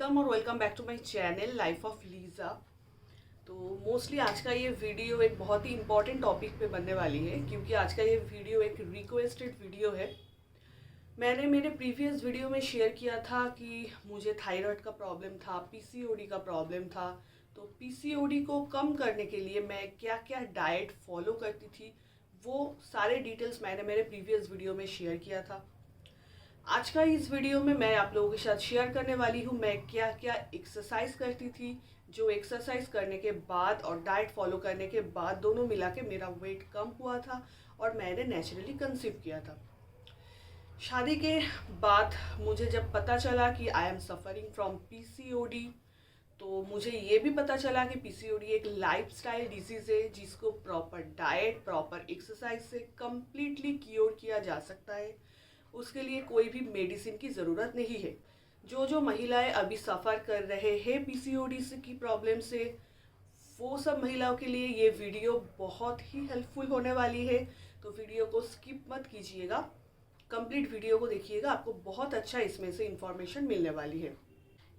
Welcome back to my channel life of Lisa. तो mostly आज का ये वीडियो एक बहुत ही इम्पॉर्टेंट टॉपिक पे बनने वाली है, क्योंकि आज का ये वीडियो एक रिक्वेस्टेड वीडियो है। मैंने मेरे प्रीवियस वीडियो में शेयर किया था कि मुझे थायराइड का प्रॉब्लम था, पीसीओडी का प्रॉब्लम था। तो पीसीओडी को कम करने के लिए मैं क्या क्या डाइट फॉलो करती थी, वो सारे डिटेल्स मैंने मेरे प्रीवियस वीडियो में शेयर किया था। आज का इस वीडियो में मैं आप लोगों के साथ शेयर करने वाली हूँ मैं क्या क्या एक्सरसाइज करती थी, जो एक्सरसाइज करने के बाद और डाइट फॉलो करने के बाद दोनों मिला के मेरा वेट कम हुआ था और मैंने नेचुरली कंसीव किया था। शादी के बाद मुझे जब पता चला कि I am suffering from PCOD, तो मुझे ये भी पता चला कि पीसीओडी एक लाइफस्टाइल डिजीज़ है जिसको प्रॉपर डाइट, प्रॉपर एक्सरसाइज से कम्प्लीटली क्योर किया जा सकता है। उसके लिए कोई भी मेडिसिन की ज़रूरत नहीं है। जो महिलाएं अभी सफ़र कर रहे हैं पीसीओडी से की प्रॉब्लम से, वो सब महिलाओं के लिए ये वीडियो बहुत ही हेल्पफुल होने वाली है। तो वीडियो को स्किप मत कीजिएगा, कंप्लीट वीडियो को देखिएगा, आपको बहुत अच्छा इसमें से इंफॉर्मेशन मिलने वाली है।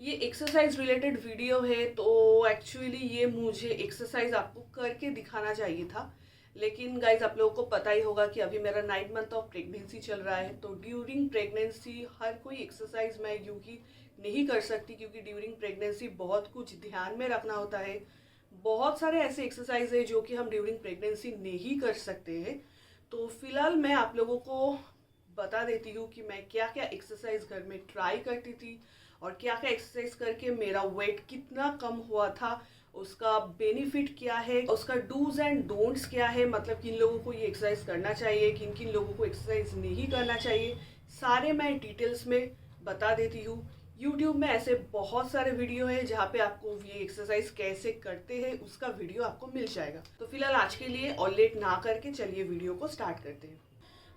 ये एक्सरसाइज रिलेटेड वीडियो है, तो एक्चुअली ये मुझे एक्सरसाइज आपको करके दिखाना चाहिए था, लेकिन गाइज आप लोगों को पता ही होगा कि अभी मेरा 9 मंथ ऑफ प्रेगनेंसी चल रहा है। तो ड्यूरिंग प्रेगनेंसी हर कोई एक्सरसाइज मैं यूँ ही नहीं कर सकती, क्योंकि ड्यूरिंग प्रेगनेंसी बहुत कुछ ध्यान में रखना होता है। बहुत सारे ऐसे एक्सरसाइज है जो कि हम ड्यूरिंग प्रेगनेंसी नहीं कर सकते हैं। तो फिलहाल मैं आप लोगों को बता देती हूँ कि मैं क्या क्या एक्सरसाइज घर में ट्राई करती थी और क्या क्या एक्सरसाइज करके मेरा वेट कितना कम हुआ था, उसका बेनिफिट क्या है, उसका डूज एंड डोंट्स क्या है, मतलब किन लोगों को ये एक्सरसाइज करना चाहिए, किन किन लोगों को एक्सरसाइज नहीं करना चाहिए, सारे मैं डिटेल्स में बता देती हूँ। यूट्यूब में ऐसे बहुत सारे वीडियो हैं जहाँ पे आपको ये एक्सरसाइज कैसे करते हैं उसका वीडियो आपको मिल जाएगा। तो फिलहाल आज के लिए और लेट ना करके चलिए वीडियो को स्टार्ट करते हैं।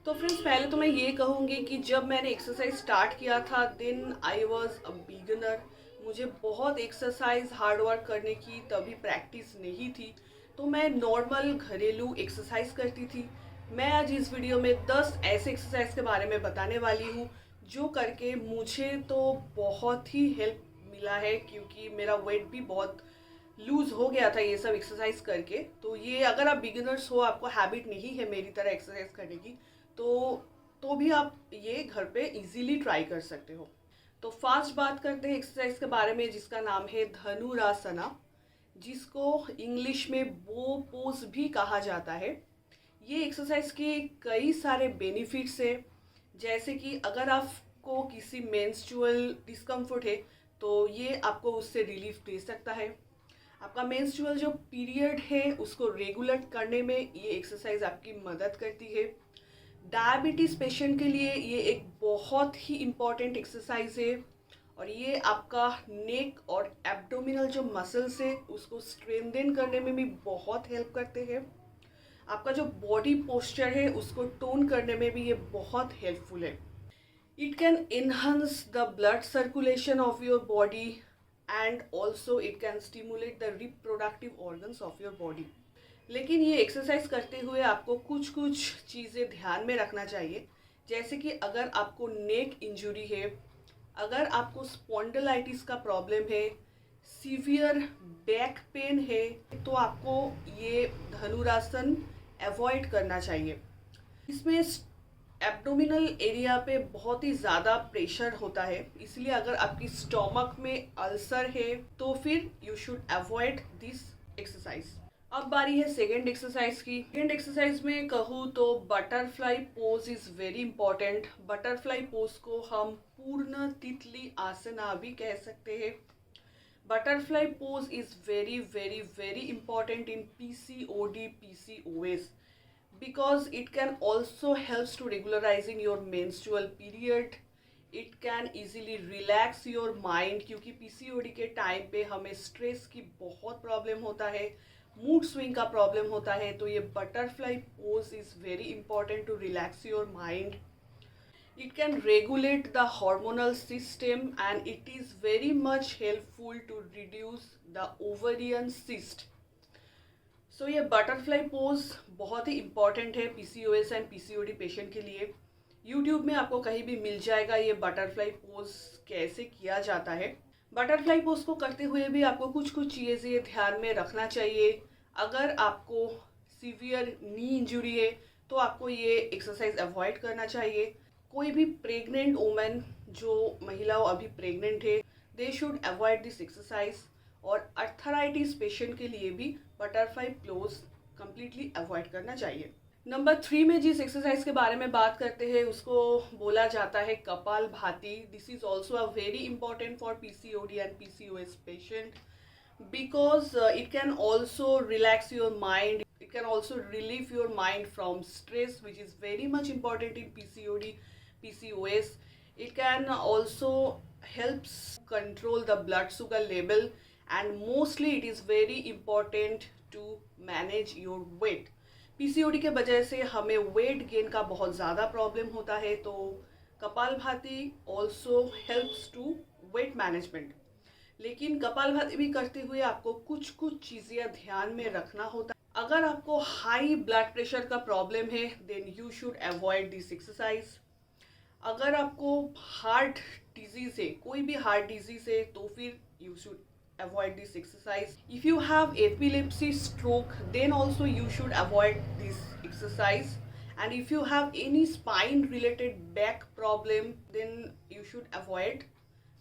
तो फ्रेंड्स, पहले तो मैं ये कहूँगी कि जब मैंने एक्सरसाइज स्टार्ट किया था then I was a beginner. मुझे बहुत एक्सरसाइज हार्ड वर्क करने की तभी प्रैक्टिस नहीं थी, तो मैं नॉर्मल घरेलू एक्सरसाइज करती थी। मैं आज इस वीडियो में 10 ऐसे एक्सरसाइज के बारे में बताने वाली हूँ जो करके मुझे तो बहुत ही हेल्प मिला है, क्योंकि मेरा वेट भी बहुत लूज हो गया था ये सब एक्सरसाइज करके। तो ये अगर आप बिगिनर्स हो, आपको हैबिट नहीं है मेरी तरह एक्सरसाइज करने की, तो भी आप ये घर पे इजीली ट्राई कर सकते हो। तो फास्ट बात करते हैं एक्सरसाइज के बारे में, जिसका नाम है धनुरासना, जिसको इंग्लिश में बो पोज भी कहा जाता है। ये एक्सरसाइज के कई सारे बेनिफिट्स है, जैसे कि अगर आपको किसी मेंस्ट्रुअल डिस्कम्फर्ट है तो ये आपको उससे रिलीफ दे सकता है। आपका मेंस्ट्रुअल जो पीरियड है उसको रेगुलेट करने में ये एक्सरसाइज आपकी मदद करती है। डायबिटीज़ पेशेंट के लिए ये एक बहुत ही इम्पॉर्टेंट एक्सरसाइज है, और ये आपका नेक और एब्डोमिनल जो मसल्स है उसको स्ट्रेंथन करने में भी बहुत हेल्प करते हैं। आपका जो बॉडी पोस्चर है उसको टोन करने में भी ये बहुत हेल्पफुल है। It can enhance the blood circulation of your body and also it can stimulate the reproductive organs of your body. लेकिन ये एक्सरसाइज करते हुए आपको कुछ चीज़ें ध्यान में रखना चाहिए, जैसे कि अगर आपको नेक इंजुरी है, अगर आपको स्पॉन्डिलाइटिस का प्रॉब्लम है, सीवियर बैक पेन है, तो आपको ये धनुरासन अवॉइड करना चाहिए। इसमें एब्डोमिनल एरिया पे बहुत ही ज़्यादा प्रेशर होता है, इसलिए अगर आपकी स्टोमक में अल्सर है तो फिर you should avoid this exercise. अब बारी है सेकेंड एक्सरसाइज की। सेकेंड एक्सरसाइज में कहूँ तो butterfly pose is very important. Butterfly pose को हम पूर्ण तितली आसना भी कह सकते हैं। Butterfly pose is very very very important in PCOD, PCOS, because it can also helps to regularizing your menstrual period. It can easily relax your mind, क्योंकि PCOD के टाइम पे हमें स्ट्रेस की बहुत प्रॉब्लम होता है, मूड स्विंग का problem होता है। तो ये butterfly pose is very important to relax your mind. It can regulate the hormonal system and it is very much helpful to reduce the ovarian cyst. सो ये बटरफ्लाई पोज बहुत ही important है PCOS and PCOD patient के लिए। YouTube में आपको कहीं भी मिल जाएगा ये बटरफ्लाई पोज कैसे किया जाता है। बटरफ्लाई पोज को करते हुए भी आपको कुछ कुछ चीज़ें ध्यान में रखना चाहिए। अगर आपको सीवियर नी इंजरी है तो आपको ये एक्सरसाइज अवॉइड करना चाहिए। कोई भी प्रेग्नेंट वुमेन, जो महिलाओं अभी प्रेग्नेंट है, they should avoid this exercise. और अर्थराइटिस पेशेंट के लिए भी बटरफ्लाई पोज कंप्लीटली अवॉइड करना चाहिए। नंबर 3 में जिस एक्सरसाइज के बारे में बात करते हैं उसको बोला जाता है कपाल भाती। This is also a very important for PCOD and PCOS patient because it can also relax your mind, it can also relieve your mind from stress, which is very much important in PCOD, PCOS. It can also helps control the blood sugar level, and mostly it is very important to manage your weight. PCOD के वजह से हमें weight gain का बहुत ज़्यादा problem होता है, तो kapalbhati also helps to weight management. लेकिन कपालभाति भी करते हुए आपको कुछ कुछ चीज़ें ध्यान में रखना होता है। अगर आपको हाई ब्लड प्रेशर का प्रॉब्लम है then you should avoid this exercise. अगर आपको हार्ट डिजीज है, कोई भी हार्ट डिजीज है, तो फिर you should avoid this exercise. If you have epilepsy, stroke, then also you should avoid this exercise. And if you have any spine related back problem then you should avoid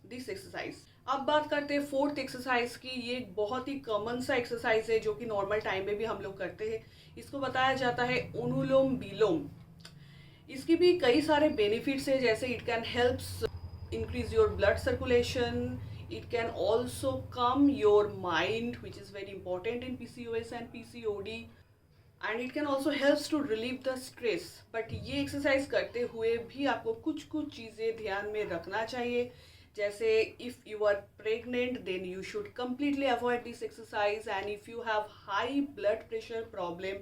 this exercise. अब बात करते हैं fourth exercise की। ये एक बहुत ही common सा exercise है जो कि नॉर्मल टाइम में भी हम लोग करते हैं। इसको बताया जाता है अनुलोम विलोम। इसकी भी कई सारे बेनिफिट्स है, जैसे it can helps increase your blood circulation, it can also calm your mind which is very important in PCOS and PCOD, and it can also helps to relieve the stress. But ये exercise करते हुए भी आपको कुछ कुछ चीज़ें ध्यान में रखना चाहिए, जैसे if you are pregnant then you should completely avoid this exercise, and if you have high blood pressure problem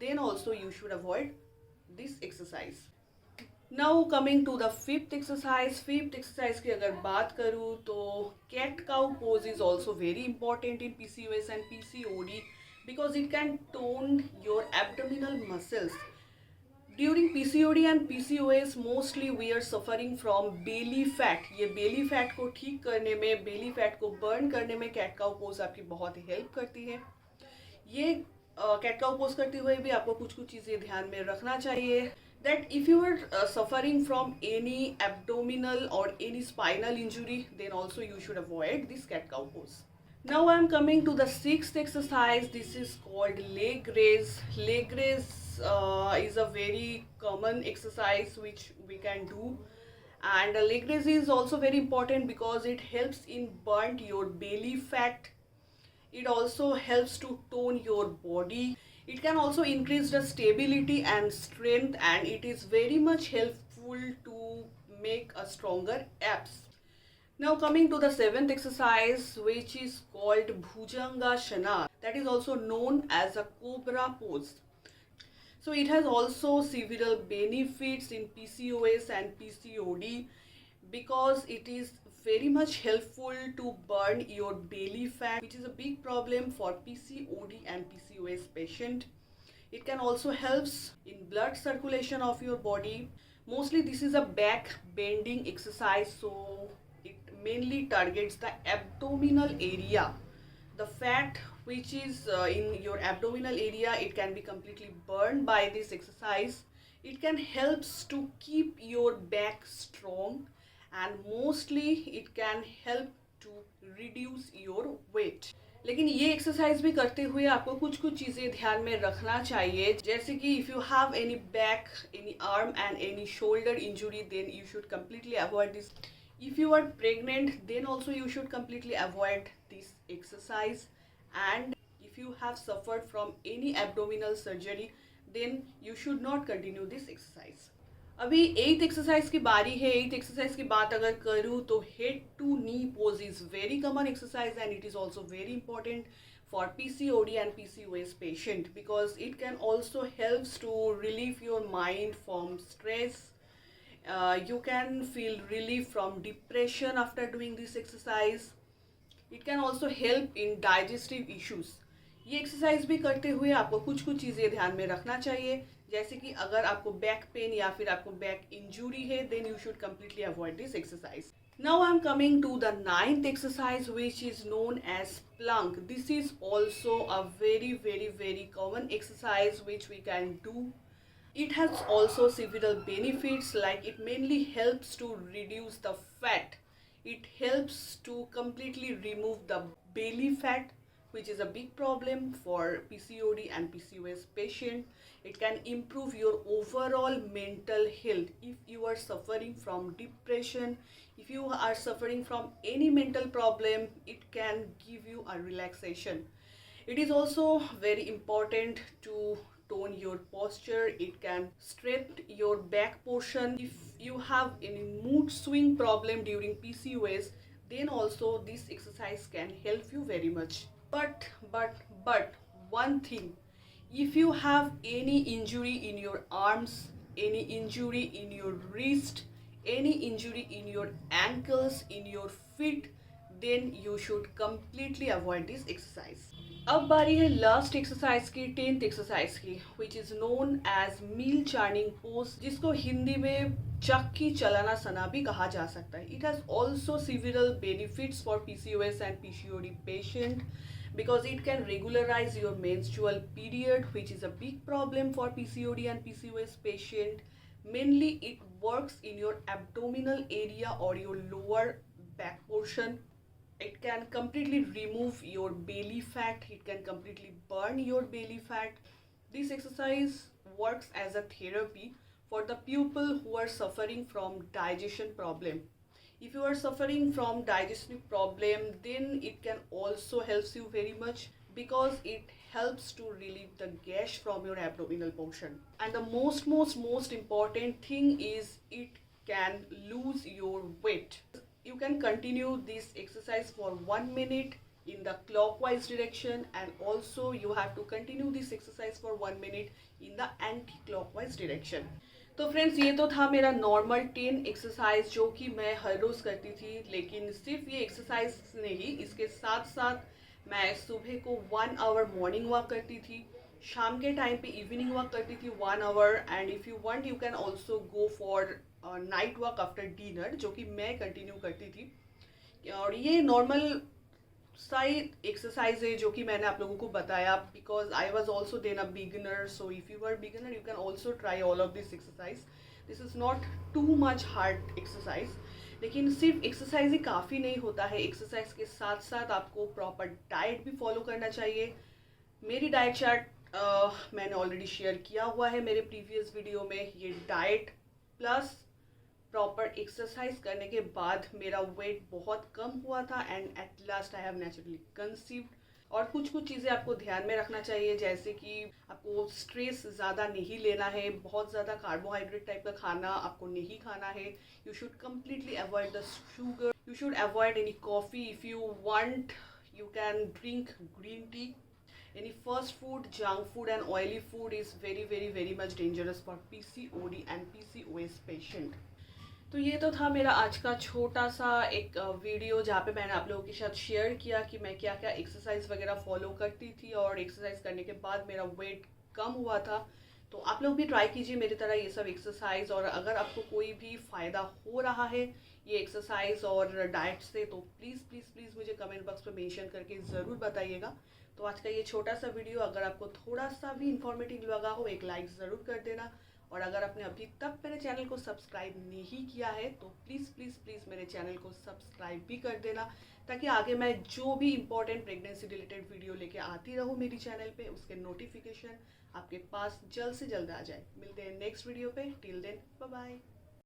then also you should avoid this exercise. Now coming to the fifth exercise. Fifth exercise की अगर बात करूँ तो cat cow pose is also very important in PCOS and PCOD because it can tone your abdominal muscles. During PCOD and PCOS mostly we are suffering from belly fat. ये belly fat को ठीक करने में, belly fat को burn करने में cat cow pose आपकी बहुत हेल्प करती है। ये cat cow pose करते हुए भी आपको कुछ कुछ चीज़ें ध्यान में रखना चाहिए, that if you are suffering from any abdominal or any spinal injury then also you should avoid this cat cow pose. Now I am coming to the sixth exercise. This is called leg raise. Leg raise is a very common exercise which we can do, and leg raise is also very important because it helps in burn your belly fat. It also helps to tone your body. It can also increase the stability and strength, and it is very much helpful to make a stronger abs. Now coming to the seventh exercise, which is called Bhujangasana, that is also known as a cobra pose. So it has also several benefits in PCOS and PCOD because it is very much helpful to burn your belly fat, which is a big problem for PCOD and PCOS patient. It can also helps in blood circulation of your body. Mostly this is a back bending exercise, so it mainly targets the abdominal area. The fat which is in your abdominal area, it can be completely burned by this exercise. It can helps to keep your back strong, and mostly it can help to reduce your weight. लेकिन ये exercise भी करते हुए आपको कुछ कुछ चीज़ें ध्यान में रखना चाहिए, जैसे कि if you have any back, any arm and any shoulder injury then you should completely avoid this. If you are pregnant then also you should completely avoid this exercise, and if you have suffered from any abdominal surgery then you should not continue this exercise. अभी 8th exercise की बारी है। 8th exercise की बात अगर करूँ तो head to knee pose is very common exercise and it is also very important for PCOD and PCOS patient because it can also helps to relieve your mind from stress. You can feel relief from depression after doing this exercise. It can also help in digestive issues. ये exercise भी करते हुए आपको कुछ कुछ चीज़ें ध्यान में रखना चाहिए, जैसे कि अगर आपको बैक पेन या फिर आपको बैक इंजरी है then you should completely avoid this exercise. Now I'm coming to the ninth exercise, which is known as plank. This is also a very common exercise which we can do. It has also several benefits, like it mainly helps to reduce the fat. It helps to completely remove the belly fat, which is a big problem for PCOD and PCOS patient. It can improve your overall mental health. If you are suffering from depression, if you are suffering from any mental problem, it can give you a relaxation. It is also very important to tone your posture. It can straighten your back portion. If you have any mood swing problem during PCOS, then also this exercise can help you very much. But one thing, if you have any injury in your arms, any injury in your wrist, any injury in your ankles, in your feet, then you should completely avoid this exercise. अब बारी है last exercise की, 10th exercise की, which is known as mill churning pose, जिसको हिंदी में चक्की चलाना सना भी कहा जा सकता है. It has also सिविरल benefits for PCOS and PCOD patient because it can regularize your menstrual period, which is a big problem for PCOD and PCOS patient. Mainly it works in your abdominal area or your lower back portion. It can completely remove your belly fat. It can completely burn your belly fat. This exercise works as a therapy for the people who are suffering from digestion problem. If you are suffering from digestive problem, then it can also helps you very much because it helps to relieve the gas from your abdominal portion. And the most important thing is it can lose your weight. You can continue this exercise for 1 minute in the clockwise direction, and also you have to continue this exercise for 1 minute in the anti-clockwise direction. तो friends, ये तो था मेरा normal 10 exercise जो कि मैं हर रोज़ करती थी. लेकिन सिर्फ ये एक्सरसाइज नहीं, इसके साथ साथ मैं सुबह को 1 आवर मॉर्निंग वॉक करती थी, शाम के टाइम पे इवनिंग वॉक करती थी 1 hour, and if you want you can also go for night walk after dinner, जो कि मैं कंटिन्यू करती थी. और ये नॉर्मल साइड एक्सरसाइज है जो कि मैंने आप लोगों को बताया, because I was also then a beginner. So if you are beginner you can also try all of this exercise. This is not too much hard exercise. लेकिन सिर्फ एक्सरसाइज ही काफ़ी नहीं होता है. एक्सरसाइज के साथ साथ आपको प्रॉपर डाइट भी फॉलो करना चाहिए. मेरी डाइट चार्ट मैंने ऑलरेडी शेयर किया हुआ है मेरे प्रीवियस वीडियो में. ये डाइट प्लस प्रॉपर एक्सरसाइज करने के बाद मेरा वेट बहुत कम हुआ था, and at last I have naturally conceived. और कुछ चीज़ें आपको ध्यान में रखना चाहिए, जैसे कि आपको स्ट्रेस ज़्यादा नहीं लेना है, बहुत ज़्यादा कार्बोहाइड्रेट टाइप का खाना आपको नहीं खाना है. You should completely avoid the sugar. You should avoid any coffee. If you want you can drink green tea. Any fast food, junk food and oily food is very much dangerous for PCOD and PCOS patient. तो ये तो था मेरा आज का छोटा सा एक वीडियो जहाँ पे मैंने आप लोगों के साथ शेयर किया कि मैं क्या क्या एक्सरसाइज वगैरह फॉलो करती थी और एक्सरसाइज करने के बाद मेरा वेट कम हुआ था. तो आप लोग भी ट्राई कीजिए मेरी तरह ये सब एक्सरसाइज. और अगर आपको कोई भी फ़ायदा हो रहा है ये एक्सरसाइज और डाइट से, तो प्लीज़ मुझे कमेंट बॉक्स में मेंशन करके ज़रूर बताइएगा. तो आज का ये छोटा सा वीडियो अगर आपको थोड़ा सा भी इंफॉर्मेटिव लगा हो, एक लाइक ज़रूर कर देना. और अगर आपने अभी तक मेरे चैनल को सब्सक्राइब नहीं किया है तो प्लीज़ मेरे चैनल को सब्सक्राइब भी कर देना, ताकि आगे मैं जो भी इम्पोर्टेंट प्रेगनेंसी रिलेटेड वीडियो लेके आती रहूँ मेरी चैनल पे, उसके नोटिफिकेशन आपके पास जल्द से जल्द आ जाए. मिलते हैं नेक्स्ट वीडियो पे. Till then bye bye.